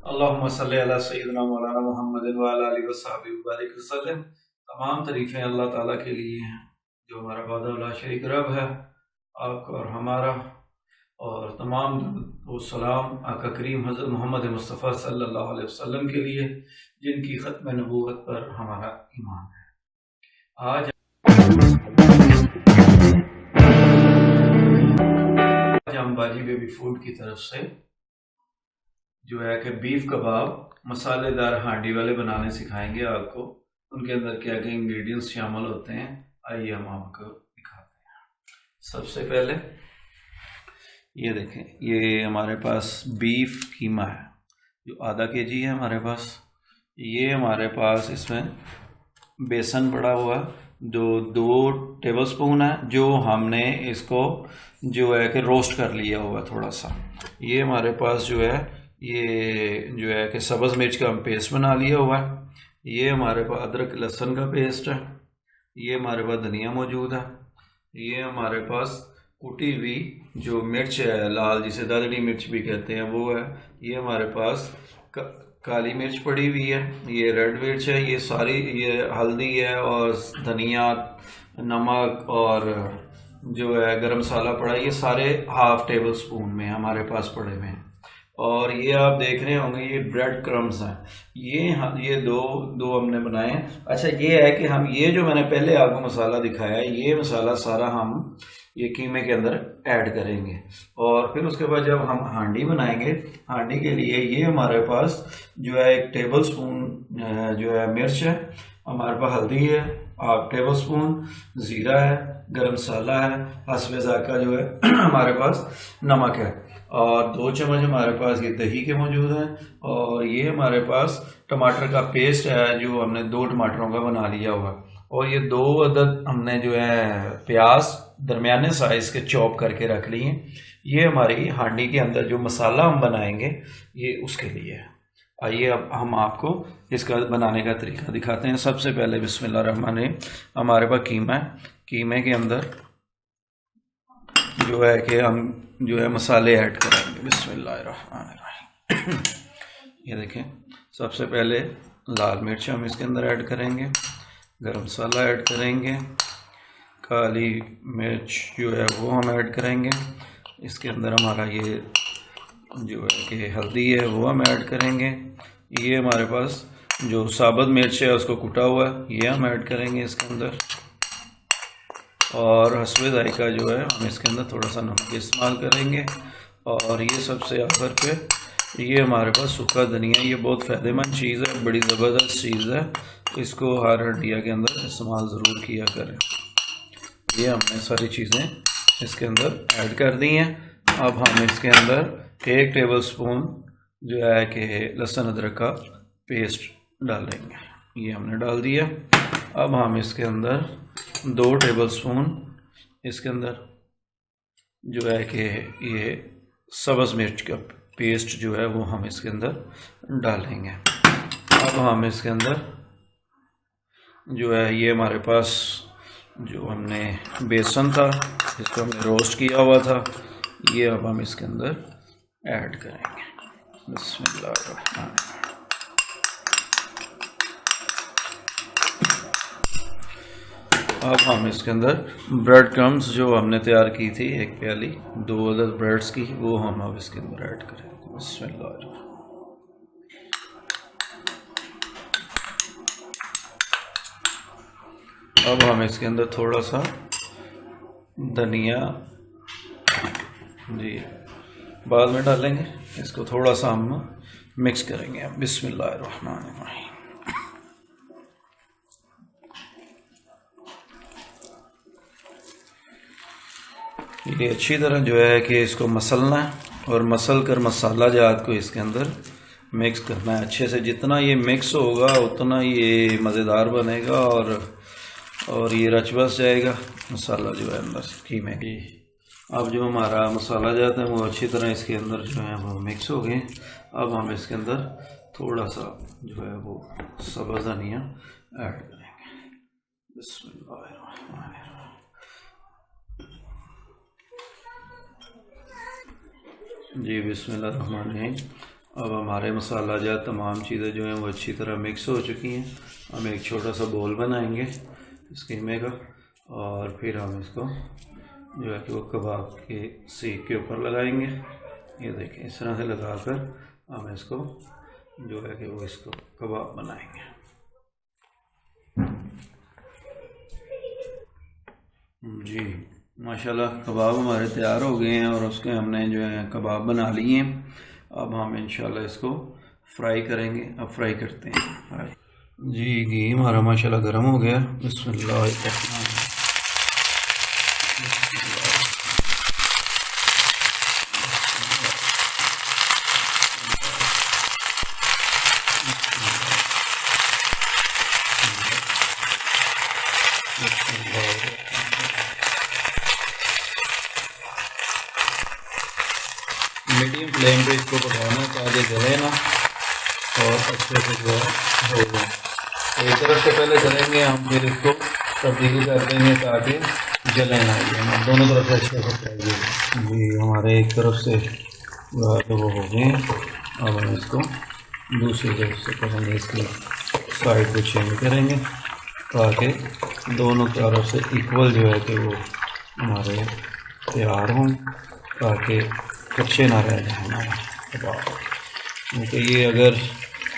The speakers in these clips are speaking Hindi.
अल्लाहुम्मा सल्ली अला सय्यिदिना मौलाना मुहम्मद व अला आलिहि व सहाबिहि व बारिक वसल्लम। तमाम तारीफ़ें अल्लाह ताला के लिए हैं जो हमारा वादा ला शरीक रब है, आपका और हमारा। और तमाम दुरूद व सलाम आका करीम हज़रत मोहम्मद मुस्तफ़ा सल्लल्लाहु अलैहि वसल्लम के लिए जिनकी ख़त्म नबूवत पर हमारा ईमान है। आज हम बाजी बेबी फूड की तरफ से जो है कि बीफ कबाब मसालेदार हांडी वाले बनाने सिखाएंगे आपको। उनके अंदर क्या क्या इंग्रेडिएंट्स शामिल होते हैं, आइए हम आपको दिखाते हैं। सबसे पहले ये देखें, ये हमारे पास बीफ कीमा है जो आधा केजी है हमारे पास। ये हमारे पास इसमें बेसन पड़ा हुआ जो 2 टेबलस्पून है, जो हमने इसको जो है कि रोस्ट कर लिया हुआ थोड़ा सा। ये हमारे पास जो है ये जो है कि सब्ज़ मिर्च का हम पेस्ट बना लिया हुआ है। ये हमारे पास अदरक लहसुन का पेस्ट है। ये हमारे पास धनिया मौजूद है। ये हमारे पास कुटी हुई जो मिर्च है लाल, जिसे दादड़ी मिर्च भी कहते हैं, वो है। ये हमारे पास काली मिर्च पड़ी हुई है। ये रेड मिर्च है। ये सारी, ये हल्दी है और धनिया, नमक और जो है गरम मसाला पड़ा है। ये सारे हाफ टेबल स्पून में हमारे पास पड़े हुए हैं। और ये आप देख रहे होंगे ये ब्रेड क्रम्स हैं। ये दो दो हमने बनाए हैं। अच्छा, ये है कि हम ये जो मैंने पहले आपको मसाला दिखाया है, ये मसाला सारा हम ये कीमे के अंदर ऐड करेंगे। और फिर उसके बाद जब हम हांडी बनाएंगे, हांडी के लिए ये हमारे पास जो है 1 टेबल स्पून जो है मिर्च है, हमारे पास हल्दी है 1/2 टेबल स्पून, ज़ीरा है, गरम मसाला है, हस्बे ज़ायक़ा जो है हमारे पास नमक है, और 2 चम्मच हमारे पास ये दही के मौजूद हैं। और ये हमारे पास टमाटर का पेस्ट है जो हमने 2 टमाटरों का बना लिया हुआ। और ये 2 अदद हमने जो है प्याज दरमियाने साइज के चॉप करके रख लिए। ये हमारी हांडी के अंदर जो मसाला हम बनाएंगे ये उसके लिए है। आइए अब हम आपको इसका बनाने का तरीका दिखाते हैं। सबसे पहले बिस्मिल्लाहिर्रहमानिर्रहीम, हमारे पास कीमा है। कीमे के अंदर जो है कि हम जो है मसाले ऐड करेंगे। बिस्मिल्लाहिर्रहमानिर्रहीम ये देखें, सबसे पहले लाल मिर्च हम इसके अंदर ऐड करेंगे, गरम मसाला ऐड करेंगे, काली मिर्च जो है वो हम ऐड करेंगे। इसके अंदर हमारा ये जो है कि हल्दी है वो हम ऐड करेंगे। ये हमारे पास जो साबुत मिर्च है उसको कुटा हुआ ये हम ऐड करेंगे इसके अंदर। और हस्बे ज़ायक़ा जो है हम इसके अंदर थोड़ा सा नमक इस्तेमाल करेंगे। और ये सबसे आखिर पे ये हमारे पास सूखा धनिया। ये बहुत फ़ायदेमंद चीज़ है, बड़ी ज़बरदस्त चीज़ है, इसको हर हड्डिया के अंदर इस्तेमाल ज़रूर किया करें। ये हमने सारी चीज़ें इसके अंदर ऐड कर दी हैं। अब हम इसके अंदर 1 टेबल स्पून जो है कि लहसुन अदरक का पेस्ट डालेंगे। ये हमने डाल दिया। अब हम इसके अंदर 2 टेबल स्पून इसके अंदर जो है कि ये सब्ज़ मिर्च का पेस्ट जो है वो हम इसके अंदर डालेंगे। अब हम इसके अंदर जो है ये हमारे पास जो हमने बेसन था जिसको हमने रोस्ट किया हुआ था, ये अब हम इसके अंदर ऐड करेंगे। बिस्मिल्लाह। अब हम इसके अंदर ब्रेड क्रम्स जो हमने तैयार की थी 1 प्याली 2 अदद ब्रेड्स की, वो हम अब इसके अंदर ऐड करेंगे। बिस्मिल्लाह। अब हम इसके अंदर थोड़ा सा धनिया जी बाद में डालेंगे, इसको थोड़ा सा हम मिक्स करेंगे। अब बिस्मिल्लाहिर्रहमानिर्रहीम। ये अच्छी तरह जो है कि इसको मसलना है और मसल कर मसाला जात को इसके अंदर मिक्स करना है अच्छे से। जितना ये मिक्स होगा उतना ये मज़ेदार बनेगा और ये रच बस जाएगा मसाला जो है अंदर कीमे की। अब जो हमारा मसाला जाता है वो अच्छी तरह इसके अंदर जो है वो मिक्स हो गए। अब हम इसके अंदर थोड़ा सा जो है वो सब्ज़ धनिया ऐड करेंगे। बिस्मिल्लाहिर्रहमानिर्रहीम। जी बिस्मिल्लाहिर्रहमानिर्रहीम। अब हमारे मसाला जात तमाम चीज़ें जो हैं वो अच्छी तरह मिक्स हो चुकी हैं। हम एक छोटा सा बोल बनाएंगे इस कीमे का, और फिर हम इसको जो है कि वो कबाब के सीख के ऊपर लगाएंगे। ये देखें, इस तरह से लगाकर हम इसको जो है कि वो इसको कबाब बनाएंगे। जी माशाल्लाह कबाब हमारे तैयार हो गए हैं और उसके हमने जो है कबाब बना लिए हैं। अब हम इंशाल्लाह इसको फ्राई करेंगे। अब फ्राई करते हैं। फ्राई जी घी हमारा माशाल्लाह गर्म हो गया। बिस्मिल्लाह। मीडियम फ्लेम पे इसको पकाना ताकि जले ना और अच्छे से जो है हो जाए। एक तरफ से पहले करेंगे हम, फिर इसको तब्दीली कर देंगे ताकि जले ना। हम दोनों तरफ से अच्छे से पकाएंगे। जी हमारे एक तरफ से जो है तो वो हो गए। अब हम इसको दूसरी तरफ से करेंगे, इसकी साइड को चेंज करेंगे ताकि दोनों तरफ से इक्वल जो है कि वो हमारे तैयार हों, ताकि कच्चे ना रह जाए हमारा कबाब। क्योंकि ये अगर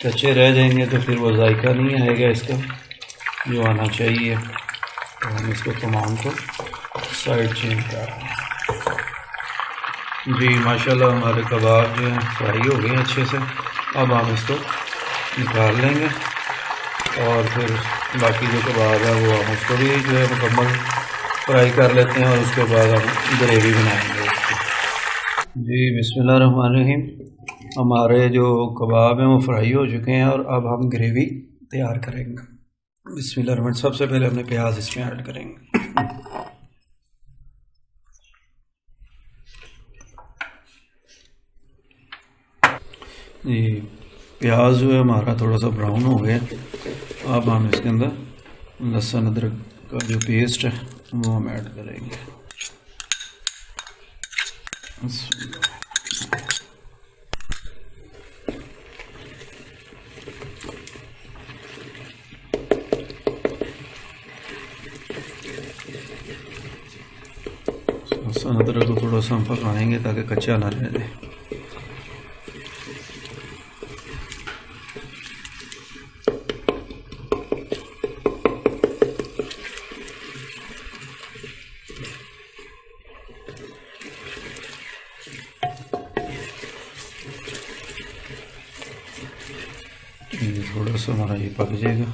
कच्चे रह जाएंगे तो फिर वो जायका नहीं आएगा इसका जो आना चाहिए। तो हम इसको तमाम को साइड चेंज कर रहे हैं। जी माशाल्लाह हमारे कबाब जो हैं फ्राई हो गए अच्छे से। अब हम इसको निकाल लेंगे और फिर बाकी जो कबाब है वो हम उसको भी जो है मुकम्मल फ्राई कर लेते हैं और उसके बाद हम ग्रेवी बनाएंगे उसकी। जी बिस्मिल्लाहिर्रहमानिर्रहीम। हमारे जो कबाब हैं वो फ्राई हो चुके हैं और अब हम ग्रेवी तैयार करेंगे। बिस्मिल्लाहिर्रहमानिर्रहीम। सबसे पहले हमने प्याज इसमें ऐड करेंगे। जी प्याज जो है हमारा थोड़ा सा ब्राउन हो गया। अब हम इसके अंदर लहसुन अदरक का जो पेस्ट है वो हम ऐड करेंगे। लहसुन अदरक को थोड़ा सा हम पकाएंगे ताकि कच्चा ना रह जाए। थोड़ा सा हमारा ये पक जाएगा।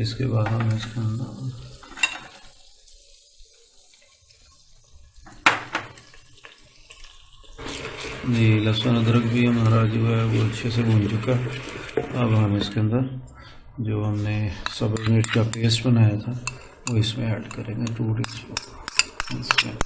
इसके बाद हम इसके अंदर जी लहसुन अदरक भी हमारा जो है वो अच्छे से भून चुका है। अब हम इसके अंदर जो हमने सब्ज़ मिर्च का पेस्ट बनाया था वो इसमें ऐड करेंगे 2 टीस्पून इसमें।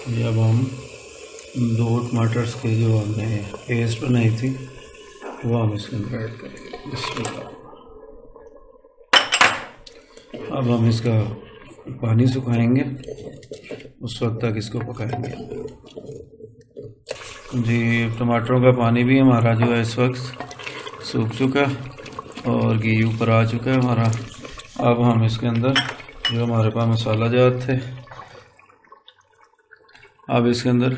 ये अब हम 2 टमाटर्स के जो हमने पेस्ट बनाई थी वो हम इसके अंदर ऐड करेंगे। बिस्मिल्लाह। अब हम इसका पानी सुखाएंगे, उस वक्त तक इसको पकाएंगे। जी टमाटरों का पानी भी हमारा जो है इस वक्त सूख चुका और घी ऊपर आ चुका है हमारा। अब हम इसके अंदर जो हमारे पास मसाला जात थे, अब इसके अंदर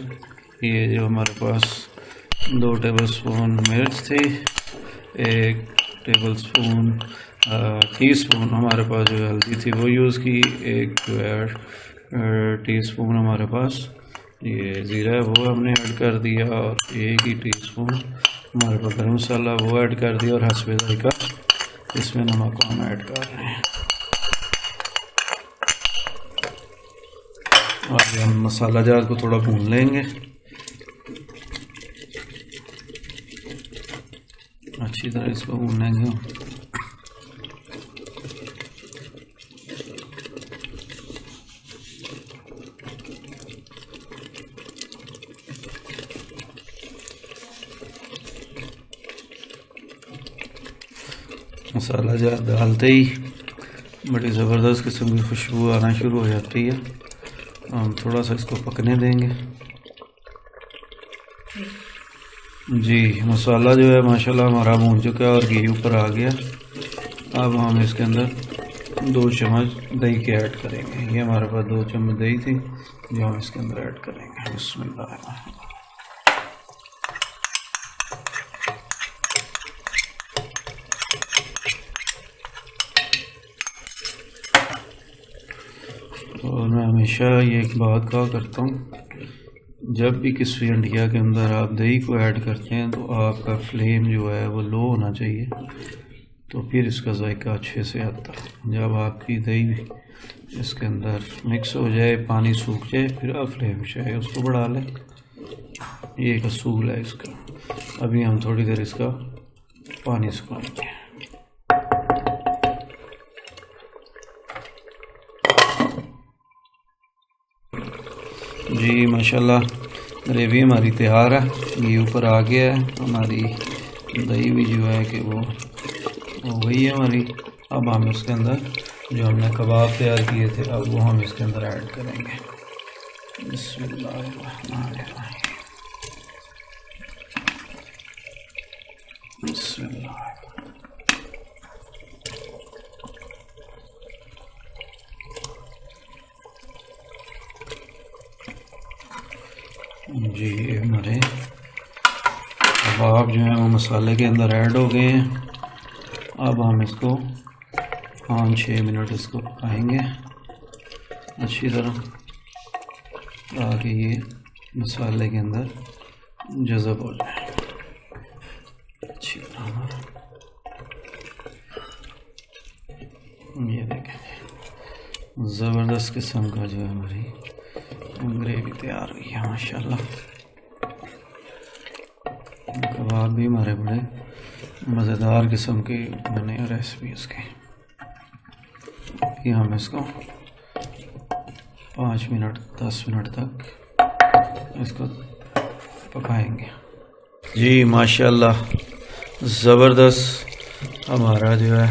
ये जो हमारे पास 2 टेबलस्पून मिर्च थी, 1 टेबलस्पून टीस्पून हमारे पास जो हल्दी थी वो यूज़ की, 1 जो है टीस्पून हमारे पास ये ज़ीरा है वो हमने ऐड कर दिया और 1 ही टीस्पून हमारे पास गरम मसाला वो ऐड कर दिया और हस्बे जायका इसमें नमक हम ऐड कर रहे हैं। और हम मसाला जार को थोड़ा भून लेंगे, अच्छी तरह इसको भूनेंगे। मसाला जार डालते ही बड़ी ज़बरदस्त किस्म की खुशबू आना शुरू हो जाती है। हम थोड़ा सा इसको पकने देंगे। जी मसाला जो है माशाल्लाह हमारा भून चुका है और घी ऊपर आ गया। अब हम इसके अंदर 2 चम्मच दही के ऐड करेंगे। ये हमारे पास 2 चम्मच दही थी जो हम इसके अंदर ऐड करेंगे। बिस्मिल्लाह। और मैं हमेशा ये एक बात कहा करता हूँ, जब भी किसी अंडिया के अंदर आप दही को ऐड करते हैं तो आपका फ्लेम जो है वो लो होना चाहिए, तो फिर इसका जायका अच्छे से आता है। जब आपकी दही इसके अंदर मिक्स हो जाए, पानी सूख जाए, फिर आप फ्लेम चाहे उसको बढ़ा लें। ये एक असूल है इसका। अभी हम थोड़ी देर इसका पानी सुखाएंगे। जी माशाल्लाह ग्रेवी हमारी तैयार है। घी ऊपर आ गया है। हमारी दही भी जो है कि वो हो गई है हमारी। अब हम इसके अंदर जो हमने कबाब तैयार किए थे अब वो हम इसके अंदर ऐड करेंगे। बिस्मिल्लाह बिस्मिल्लाह। जी हमारे कबाब जो है वो मसाले के अंदर ऐड हो गए हैं। अब हम इसको 5-6 मिनट इसको पकाएंगे अच्छी तरह, ताकि ये मसाले के अंदर जज़ब हो जाए अच्छी तरह। ये देखें ज़बरदस्त किस्म का जो है हमारी ग्रेवी तैयार हुई है माशाल्लाह। कबाब भी हमारे बड़े मज़ेदार किस्म की बने रेसिपी इसकी। ये हम इसको 5 मिनट 10 मिनट तक इसको पकाएंगे। जी माशाल्लाह ज़बरदस्त हमारा जो है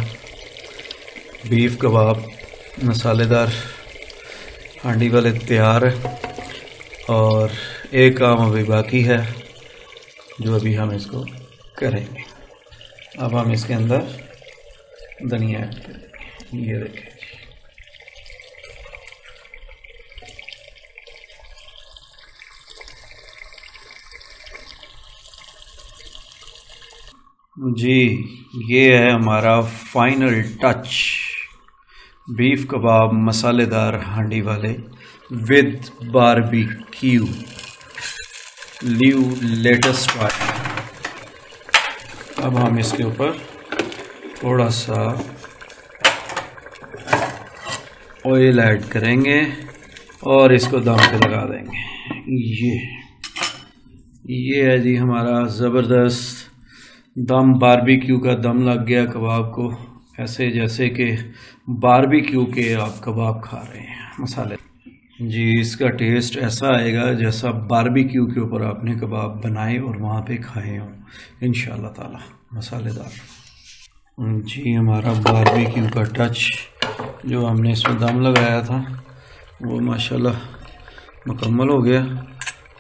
बीफ कबाब मसालेदार हांडी वाले तैयार है। और एक काम अभी बाकी है जो अभी हम इसको करेंगे। अब हम इसके अंदर धनिया ऐड करेंगे। ये देखें जी, ये है हमारा फाइनल टच बीफ कबाब मसालेदार हांडी वाले with barbecue leave latest try. अब हम इसके ऊपर थोड़ा सा ऑयल ऐड करेंगे और इसको दम पे लगा देंगे। ये है जी हमारा ज़बरदस्त दम बारबेक्यू का दम लग गया कबाब को, ऐसे जैसे कि बारबेक्यू के आप कबाब खा रहे हैं मसाले। जी इसका टेस्ट ऐसा आएगा जैसा बारबेक्यू के ऊपर आपने कबाब बनाए और वहाँ पे खाए हों इंशाअल्लाह ताला मसालेदार। जी हमारा बारबेक्यू का टच जो हमने इसमें दम लगाया था वो माशाल्लाह मुकम्मल हो गया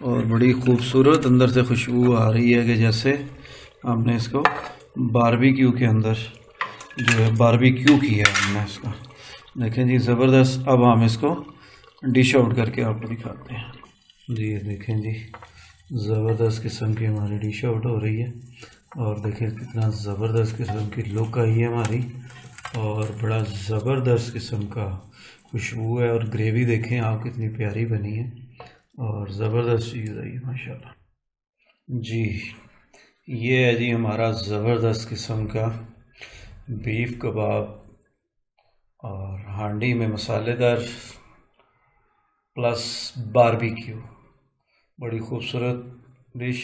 और बड़ी खूबसूरत अंदर से खुशबू आ रही है कि जैसे हमने इसको बारबेक्यू के अंदर जो है बारबेक्यू किया हमने इसका। देखें जी ज़बरदस्त। अब हम इसको डिश आउट करके आपको दिखाते हैं। जी ये देखें जी ज़बरदस्त किस्म की हमारी डिश आउट हो रही है और देखें कितना ज़बरदस्त किस्म की लुक आई है हमारी और बड़ा ज़बरदस्त किस्म का खुशबू है और ग्रेवी देखें आप कितनी प्यारी बनी है और ज़बरदस्त चीज़ आई है माशाल्लाह। जी ये है जी हमारा ज़बरदस्त किस्म का बीफ कबाब और हांडी में मसालेदार प्लस बारबेक्यू। बड़ी खूबसूरत डिश,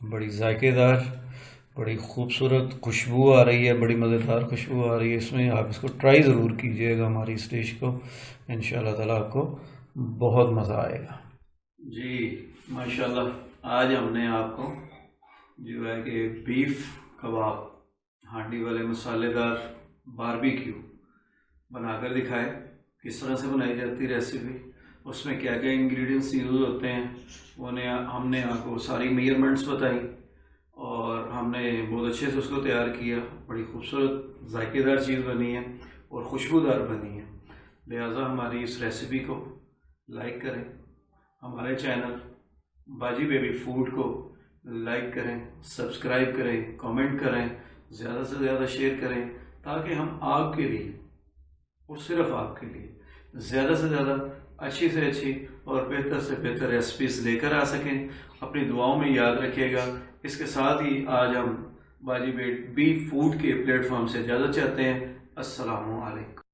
बड़ी जायकेदार, बड़ी खूबसूरत खुशबू आ रही है, बड़ी मज़ेदार खुशबू आ रही है इसमें। आप इसको ट्राई ज़रूर कीजिएगा हमारी इस डिश को, इंशाअल्लाह ताला आपको बहुत मज़ा आएगा। जी माशाल्लाह आज हमने आपको जो है कि बीफ कबाब हांडी वाले मसालेदार बारबेक्यू बनाकर दिखाए, किस तरह से बनाई जाती रेसिपी, उसमें क्या क्या इंग्रेडिएंट्स यूज़ होते हैं उन्हें हमने आपको सारी मेजरमेंट्स बताई और हमने बहुत अच्छे से उसको तैयार किया। बड़ी खूबसूरत जायकेदार चीज़ बनी है और खुशबूदार बनी है। लिहाजा हमारी इस रेसिपी को लाइक करें, हमारे चैनल बाजी बेबी फूड को लाइक करें, सब्सक्राइब करें, कमेंट करें, ज़्यादा से ज़्यादा शेयर करें, ताकि हम आपके लिए और सिर्फ आपके लिए ज़्यादा से ज़्यादा अच्छी से अच्छी और बेहतर से बेहतर रेसिपीज़ लेकर आ सकें। अपनी दुआओं में याद रखिएगा। इसके साथ ही आज हम बाजी बेबी फूड के प्लेटफॉर्म से इजाज़त चाहते हैं। अस्सलामु अलैकुम।